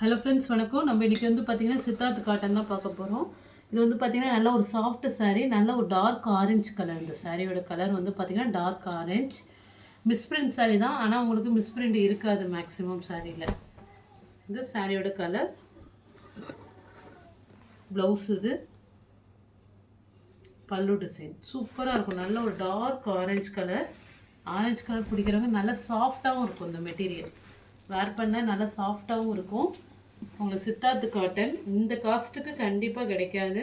Hello friends, வணக்கம். நம்ம இன்றைக்கி வந்து பார்த்திங்கன்னா சித்தார்த் காட்டன் தான் பார்க்க போகிறோம். இது வந்து பார்த்திங்கன்னா நல்ல ஒரு சாஃப்ட் சாரீ, நல்ல ஒரு டார்க் ஆரஞ்சு கலர். இந்த சாரியோட கலர் வந்து பார்த்திங்கன்னா டார்க் ஆரஞ்ச். மிஸ்பிரிண்ட் சாரீ தான், ஆனால் உங்களுக்கு மிஸ்பிரிண்ட் இருக்காது மேக்ஸிமம் சாரியில். இந்த சாரியோட கலர். ப்ளவுஸ் இது. பல்லு டிசைன் சூப்பராக இருக்கும். நல்ல ஒரு dark orange colour. Orange colour பிடிக்கிறவங்க நல்லா சாஃப்டாகவும் இருக்கும். இந்த மெட்டீரியல் வேர் பண்ண நல்லா சாஃப்டாகவும் இருக்கும். உங்களுக்கு சித்தார்த் காட்டன் இந்த காஸ்ட்டுக்கு கண்டிப்பாக கிடைக்காது.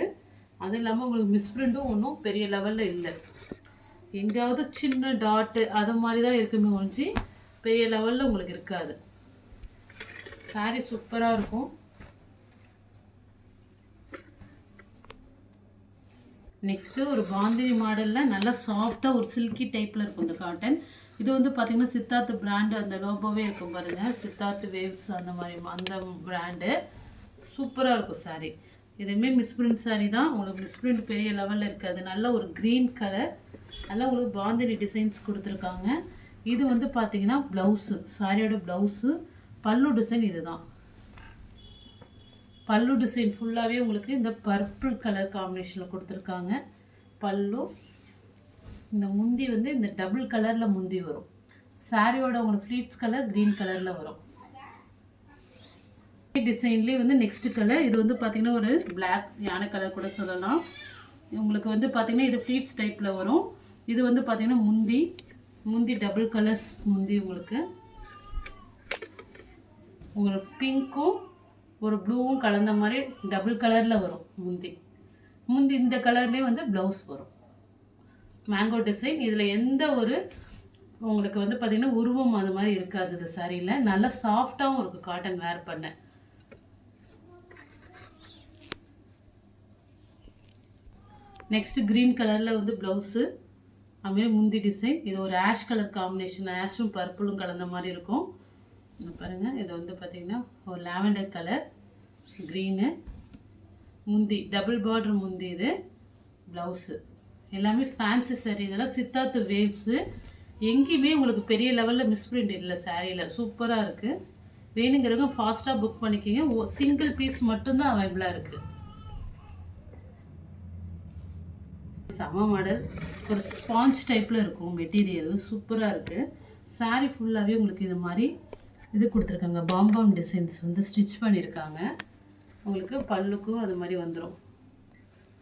அதுவும் இல்லாமல் உங்களுக்கு மிஸ்பிரிண்ட்டும் ஒன்றும் பெரிய லெவலில் இல்லை. எங்கேயாவது சின்ன டாட்டு அது மாதிரி தான் இருக்குமே ஒழிஞ்சு பெரிய லெவலில் உங்களுக்கு இருக்காது. சாரீ சூப்பராக இருக்கும். நெக்ஸ்ட்டு ஒரு பாந்தினி மாடலில் நல்லா சாஃப்டாக ஒரு சில்கி டைப்பில் இருக்கும் இந்த காட்டன். இது வந்து பார்த்திங்கன்னா சித்தார்த் பிராண்டு, அந்த லோகோவே இருக்கும் பாருங்கள், சித்தார்த் வேவ்ஸ் அந்த மாதிரி அந்த பிராண்டு. சூப்பராக இருக்கும் சாரீ. இதுவுமே மிஸ்பிரிண்ட் சாரீ தான். உங்களுக்கு மிஸ்பிரிண்ட் பெரிய லெவலில் இருக்காது. நல்ல ஒரு க்ரீன் கலர், நல்லா உங்களுக்கு பாந்தினி டிசைன்ஸ் கொடுத்துருக்காங்க. இது வந்து பார்த்திங்கன்னா ப்ளவுஸு, சாரியோட ப்ளவுஸு. பல்லு டிசைன் இது தான். பல்லு டிசைன் ஃபுல்லாகவே உங்களுக்கு இந்த பர்பிள் கலர் காம்பினேஷனில் கொடுத்துருக்காங்க. பல்லு. இந்த முந்தி வந்து இந்த டபுள் கலரில் முந்தி வரும். சாரியோட உங்களுக்கு ஃப்ளீட்ஸ் கலர் க்ரீன் கலரில் வரும். டிசைன்லேயே வந்து நெக்ஸ்ட் கலர். இது வந்து பார்த்திங்கன்னா ஒரு பிளாக் யானை கலர் கூட சொல்லலாம். உங்களுக்கு வந்து பார்த்திங்கன்னா இது ஃப்ளீட்ஸ் டைப்பில் வரும். இது வந்து பார்த்திங்கன்னா முந்தி டபுள் கலர்ஸ் முந்தி. உங்களுக்கு பிங்க்கும் ஒரு ப்ளூவும் கலந்த மாதிரி டபுள் கலரில் வரும் முந்தி. இந்த கலர்லேயே வந்து ப்ளவுஸ் வரும். Mango design. இதில் எந்த ஒரு உங்களுக்கு வந்து பார்த்திங்கன்னா உருவம் அது மாதிரி இருக்காது இந்த சாரியில். நல்லா சாஃப்டாகவும் இருக்குது காட்டன் வேர் பண்ண. நெக்ஸ்ட் க்ரீன் கலரில் வந்து ப்ளவுஸு, அதுமாரி முந்தி டிசைன். இது ஒரு ஆஷ் கலர் காம்பினேஷன், ஆஷும் பர்பிளும் கலந்த மாதிரி இருக்கும். பாருங்கள், இது வந்து பார்த்திங்கன்னா ஒரு லாவெண்டர் கலர், க்ரீனு. முந்தி டபுள் பார்டர் முந்தி. இது ப்ளவுஸு. எல்லாமே ஃபேன்சி சாரீ. இதெல்லாம் சித்தார்த் வேவ்ஸு. எங்கேயுமே உங்களுக்கு பெரிய லெவலில் மிஸ்பிரிண்ட் இல்லை சாரியில். சூப்பராக இருக்குது. வேணுங்கிறவங்க ஃபாஸ்ட்டாக புக் பண்ணிக்கிங்க. சிங்கிள் பீஸ் மட்டும்தான் அவைலபிளாக இருக்குது. செம மாடல். ஒரு ஸ்பாஞ்ச் டைப்பில் இருக்கும் மெட்டீரியல். சூப்பராக இருக்குது. சாரீ ஃபுல்லாகவே உங்களுக்கு இது மாதிரி இது கொடுத்துருக்காங்க. பாம்பாம் டிசைன்ஸ் வந்து ஸ்டிச் பண்ணியிருக்காங்க. உங்களுக்கு பல்லுக்கும் அது மாதிரி வந்துடும்.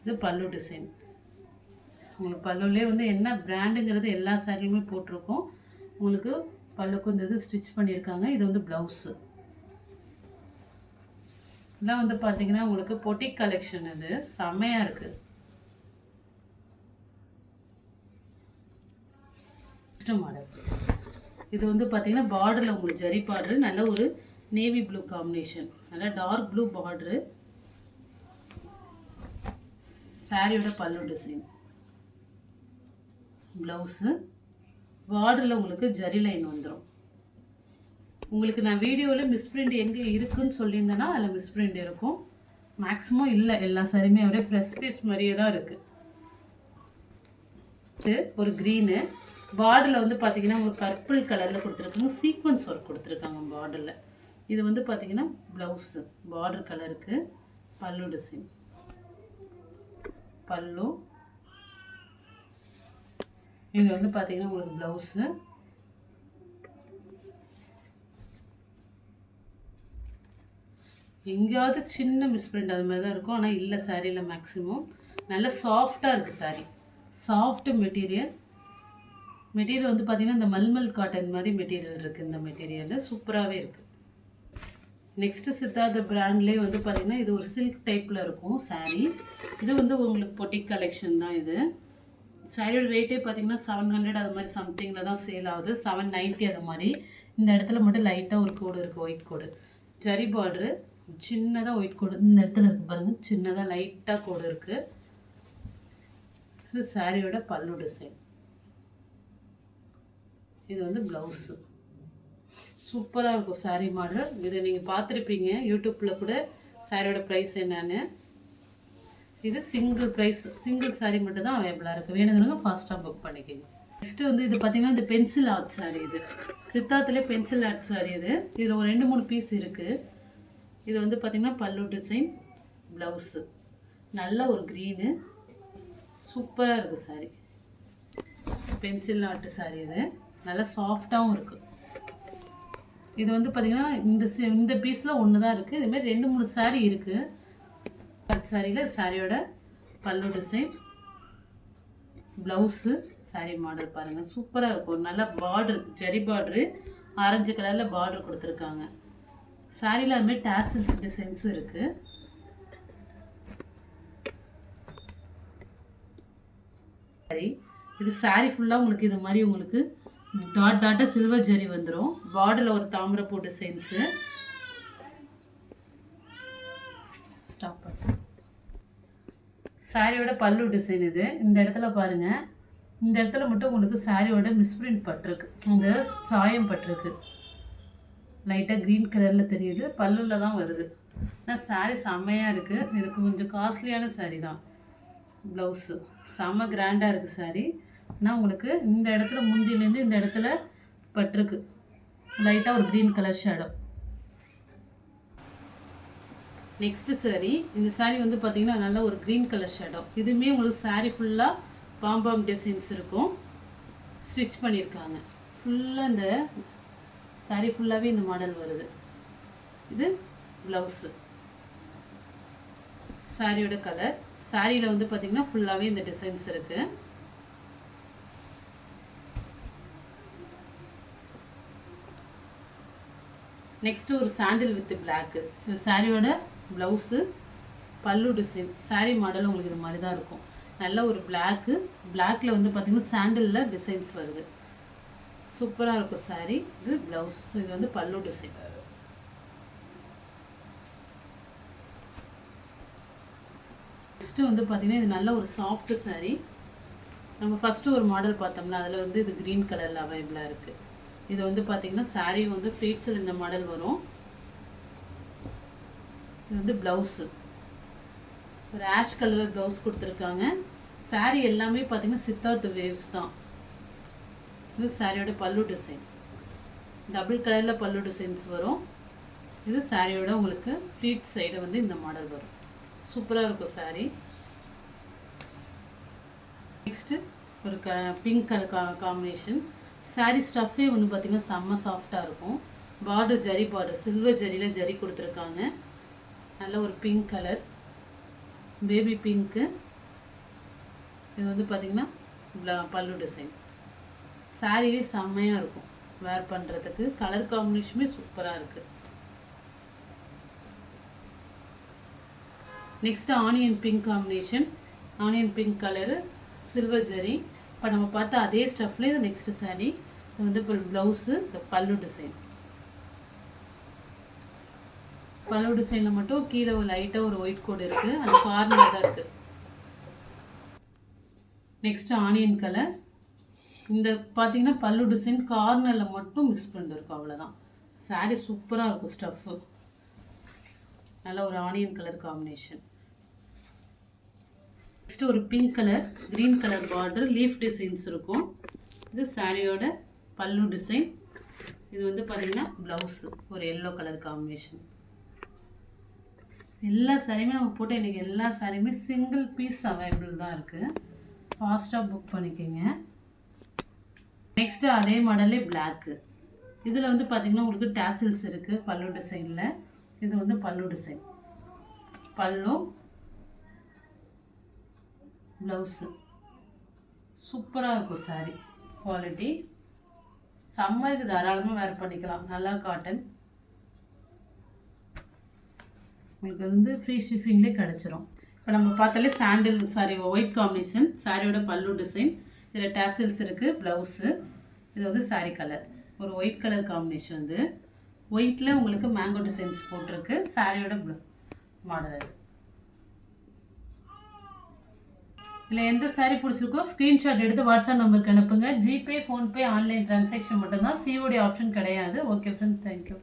இது பல்லு டிசைன். உங்களுக்கு பல்லுலேயே வந்து என்ன பிராண்டுங்கிறது எல்லா சாரியுமே போட்டிருக்கோம். உங்களுக்கு பல்லுக்கும் இந்த இது ஸ்டிச் பண்ணியிருக்காங்க. இது வந்து ப்ளவுஸு. இதெல்லாம் வந்து பார்த்திங்கன்னா உங்களுக்கு பொட்டிக் கலெக்ஷன். இது செம்மையாக இருக்குது. மாடல். இது வந்து பார்த்திங்கன்னா பார்டரில் உங்களுக்கு ஜரி பார்டரு, நல்ல ஒரு நேவி ப்ளூ காம்பினேஷன், நல்லா டார்க் ப்ளூ பார்டரு. சாரியோட பல்லு டிசைன். ப்ளவுஸு. பார்டரில் உங்களுக்கு ஜரி லைன் வந்துடும். உங்களுக்கு நான் வீடியோவில் மிஸ்பிரிண்ட் எங்கே இருக்குதுன்னு சொல்லியிருந்தேன்னா அதில் மிஸ்பிரிண்ட் இருக்கும். மேக்ஸிமம் இல்லை, எல்லா சாரியுமே ஒரே ஃப்ரெஷ் பீஸ் மாதிரியே தான் இருக்குது. இது ஒரு க்ரீனு. பார்டரில் வந்து பார்த்திங்கன்னா ஒரு பர்பிள் கலரில் கொடுத்துருக்காங்க. சீக்வன்ஸ் ஒர்க் கொடுத்துருக்காங்க பார்டரில். இது வந்து பார்த்திங்கன்னா ப்ளவுஸு, பார்டர் கலருக்கு. பல்லு டிசைன். பல்லு. இது வந்து பார்த்திங்கன்னா உங்களுக்கு ப்ளவுஸு. எங்கேயாவது சின்ன மிஸ்பிரிண்ட் அது மாதிரி தான் இருக்கும், ஆனால் இல்லை சாரியில் மேக்ஸிமம். நல்லா சாஃப்டாக இருக்குது சாரீ. Soft material. வந்து பார்த்திங்கன்னா இந்த மல்மல் காட்டன் மாதிரி மெட்டீரியல் இருக்குது. இந்த மெட்டீரியல் சூப்பராகவே இருக்குது. நெக்ஸ்ட்டு சித்தார்த் பிராண்ட்லேயே வந்து பார்த்திங்கன்னா இது ஒரு சில்க் டைப்பில் இருக்கும் சாரீ. இது வந்து உங்களுக்கு பொட்டிக் கலெக்ஷன் தான். இது சாரியோட ரேட்டே பார்த்திங்கன்னா 700 அது மாதிரி சம்திங்கில் தான் சேல் ஆகுது. 790 அது மாதிரி. இந்த இடத்துல மட்டும் லைட்டாக ஒரு கோடு இருக்குது, ஒயிட் கோடு. ஜரி பார்டரு, சின்னதாக ஒயிட் கோடு இந்த இடத்துல இருக்குது பாருங்கள், சின்னதாக லைட்டாக கோடு இருக்குது. இது சாரியோட பல்லு டிசைன். இது வந்து ப்ளவுஸு. சூப்பராக இருக்கும் சாரீ மாடல். இதை நீங்கள் பார்த்துருப்பீங்க யூடியூப்பில் கூட சாரியோட ப்ரைஸ் என்னன்னு. இது சிங்கிள் ப்ரைஸ், சிங்கிள் சாரீ மட்டும் தான் அவைலபிளாக இருக்குது. வேணுங்கிறவங்க ஃபாஸ்ட்டாக புக் பண்ணிக்கோங்க. நெக்ஸ்ட்டு வந்து இது பார்த்திங்கன்னா இந்த பென்சில் ஆர்ட் சாரீ. இது சித்தார்த்துலேயே பென்சில் ஆர்ட் சாரீ. இது இதில் ஒரு 2-3 பீஸ் இருக்குது. இது வந்து பார்த்திங்கன்னா பல்லு டிசைன், ப்ளவுஸு நல்ல ஒரு க்ரீனு, சூப்பராக இருக்குது சாரி. பென்சில் நாட்டு சாரி இது, நல்லா சாஃப்டாகவும் இருக்குது. இது வந்து பார்த்திங்கன்னா இந்த பீஸில் ஒன்று தான் இருக்குது. இதுமாதிரி 2-3 சாரீ இருக்குது. பட் சாரியில் சாரியோட பல்லு டிசைன், ப்ளவுஸு, சாரி மாடல் பாருங்கள் சூப்பராக இருக்கும். நல்லா பார்டர், ஜரி பார்டரு, ஆரஞ்சு கலரில் பார்டர் கொடுத்துருக்காங்க. சாரியில் அதுமாதிரி டாசல்ஸ் டிசைன்ஸும் இருக்குது. சாரி இது சாரி ஃபுல்லாக உங்களுக்கு இது மாதிரி உங்களுக்கு டாட்டாக சில்வர் ஜரி வந்துடும். பார்டரில் ஒரு தாமிரப்பூ டிசைன்ஸு. ஸ்டாப் பண்ண சாரியோட பல்லு டிசைன் இது. இந்த இடத்துல பாருங்கள், இந்த இடத்துல மட்டும் உங்களுக்கு சாரியோட மிஸ்பிரிண்ட் பட்டிருக்கு, இந்த சாயம் பட்டிருக்கு. லைட்டாக க்ரீன் கலரில் தெரியுது, பல்லுவில் தான் வருது. ஆனால் சாரி செம்மையாக இருக்குது. இதுக்கு கொஞ்சம் காஸ்ட்லியான சாரி தான். ப்ளவுஸு செம்ம கிராண்டாக இருக்குது சாரி. ஆனால் உங்களுக்கு இந்த இடத்துல முந்திலேருந்து இந்த இடத்துல பட்டிருக்கு லைட்டாக ஒரு green colour shadow. Next sorry, இந்த சாரி வந்து பார்த்திங்கன்னா நல்லா ஒரு க்ரீன் கலர் ஷேடோ. இதுவுமே உங்களுக்கு சாரி ஃபுல்லாக பாம்பாம் டிசைன்ஸ் இருக்கும், ஸ்டிச் பண்ணியிருக்காங்க. ஃபுல்லாக இந்த சாரி ஃபுல்லாகவே இந்த மாடல் வருது. இது ப்ளவுஸு, சாரியோட கலர். சாரியில் வந்து பார்த்திங்கன்னா ஃபுல்லாகவே இந்த டிசைன்ஸ் இருக்குது. நெக்ஸ்ட்டு ஒரு சாண்டில் வித் பிளாக்கு. இந்த சாரியோட ப்ளவுஸு, பல்லு டிசைன், சாரி மாடல் உங்களுக்கு இது மாதிரி தான் இருக்கும். நல்ல ஒரு பிளாக்கு, பிளாக்கில் வந்து பார்த்திங்கன்னா சாண்டிலில் டிசைன்ஸ் வருது. சூப்பராக இருக்கும் சாரி. இது ப்ளவுஸ், இது வந்து பல்லு டிசைன். நெக்ஸ்ட்டு வந்து பார்த்திங்கன்னா இது நல்ல ஒரு சாஃப்ட் சாரி. நம்ம ஃபஸ்ட்டு ஒரு மாடல் பார்த்தோம்னா அதில் வந்து இது க்ரீன் கலரில் அவைலபிளாக இருக்குது. இது வந்து பார்த்திங்கன்னா சாரீ வந்து ஃப்ளீட்ஸில் இந்த மாடல் வரும். இது வந்து ப்ளவுஸு, ஒரு ஆஷ் கலரில் ப்ளவுஸ் கொடுத்துருக்காங்க. சாரீ எல்லாமே பார்த்திங்கன்னா சித்தார்த் வேவ்ஸ் தான். இது சாரியோட பல்லு டிசைன், டபுள் கலரில் பல்லு டிசைன்ஸ் வரும். இது சாரியோட உங்களுக்கு ஃப்ளீட் சைடு வந்து இந்த மாடல் வரும். சூப்பராக இருக்கும் சாரீ. நெக்ஸ்ட்டு ஒரு பிங்க் கலர் காம்பினேஷன். சாரீ ஸ்டஃப்பே வந்து பார்த்திங்கன்னா செம்ம சாஃப்டாக இருக்கும். பார்டர் ஜரி பார்டர், சில்வர் ஜரியில் ஜரி கொடுத்துருக்காங்க. நல்ல ஒரு பிங்க் கலர், பேபி பிங்க்கு. இது வந்து பார்த்திங்கன்னா பல்லு டிசைன். சாரியே செம்மையாக இருக்கும் வேர் பண்ணுறதுக்கு. கலர் காம்பினேஷனுமே சூப்பராக இருக்குது. Next onion pink combination. Onion pink colour, silver zari. இப்போ நம்ம பார்த்தா அதே ஸ்டஃப்ல இது நெக்ஸ்ட்டு சாரீ. இது வந்து இப்போ ப்ளவுஸு, இந்த பல்லு டிசைன். பல்லு டிசைனில் மட்டும் கீழே ஒரு லைட்டாக ஒரு ஒயிட் கோடு இருக்குது, அது கார்னரில் தான் இருக்குது. Next onion colour. இந்த பார்த்தீங்கன்னா பல்லு டிசைன் கார்னரில் மட்டும் மிஸ் பண்ணிருக்கும், அவ்வளோதான். சாரீ சூப்பராக இருக்கும் ஸ்டஃப்பு. நல்ல ஒரு ஆனியன் கலர் காம்பினேஷன். நெக்ஸ்ட்டு ஒரு pink colour, green colour border, leaf designs இருக்கும். இது சாரியோட பல்லு டிசைன். இது வந்து பார்த்திங்கன்னா ப்ளவுஸு, ஒரு எல்லோ கலர் காம்பினேஷன். எல்லா சாரியுமே நம்ம போட்டு இன்றைக்கி எல்லா சாரியுமே சிங்கிள் பீஸ் அவைலபிள் தான் இருக்குது. ஃபாஸ்ட்டாக புக் பண்ணிக்கோங்க. நெக்ஸ்ட்டு அதே மாடலே பிளாக்கு. இதில் வந்து பார்த்திங்கன்னா உங்களுக்கு டாசில்ஸ் இருக்குது பல்லு டிசைனில். இது வந்து பல்லு டிசைன், பல்லு, ப்ளவுஸு. சூப்பராக இருக்கும் சாரீ. குவாலிட்டி சம்மருக்கு தாராளமாக வேர் பண்ணிக்கலாம். நல்லா காட்டன். உங்களுக்கு வந்து ஃப்ரீ ஷிப்பிங்லேயே கிடச்சிரும். இப்போ நம்ம பார்த்தாலே சாண்டில் சாரி, ஒயிட் காம்பினேஷன். சாரியோட பல்லு டிசைன், இதில் டாசில்ஸ் இருக்குது, ப்ளவுஸு. இது வந்து சாரீ கலர், ஒரு ஒயிட் கலர் காம்பினேஷன். வந்து ஒயிட்டில் உங்களுக்கு மேங்கோ டிசைன்ஸ் போட்டிருக்கு. சாரியோட மாடல் அது. இதில் எந்த சாரீ பிடிச்சிருக்கோ ஸ்க்ரீன்ஷாட் எடுத்து வாட்ஸ்அப் நம்பருக்கு அனுப்புங்க. ஜிபே, ஃபோன்பே, ஆன்லைன் ட்ரான்சாக்ஷன் மட்டும்தான், சிஓடி ஆப்ஷன் கிடையாது. Okay friends, thank you.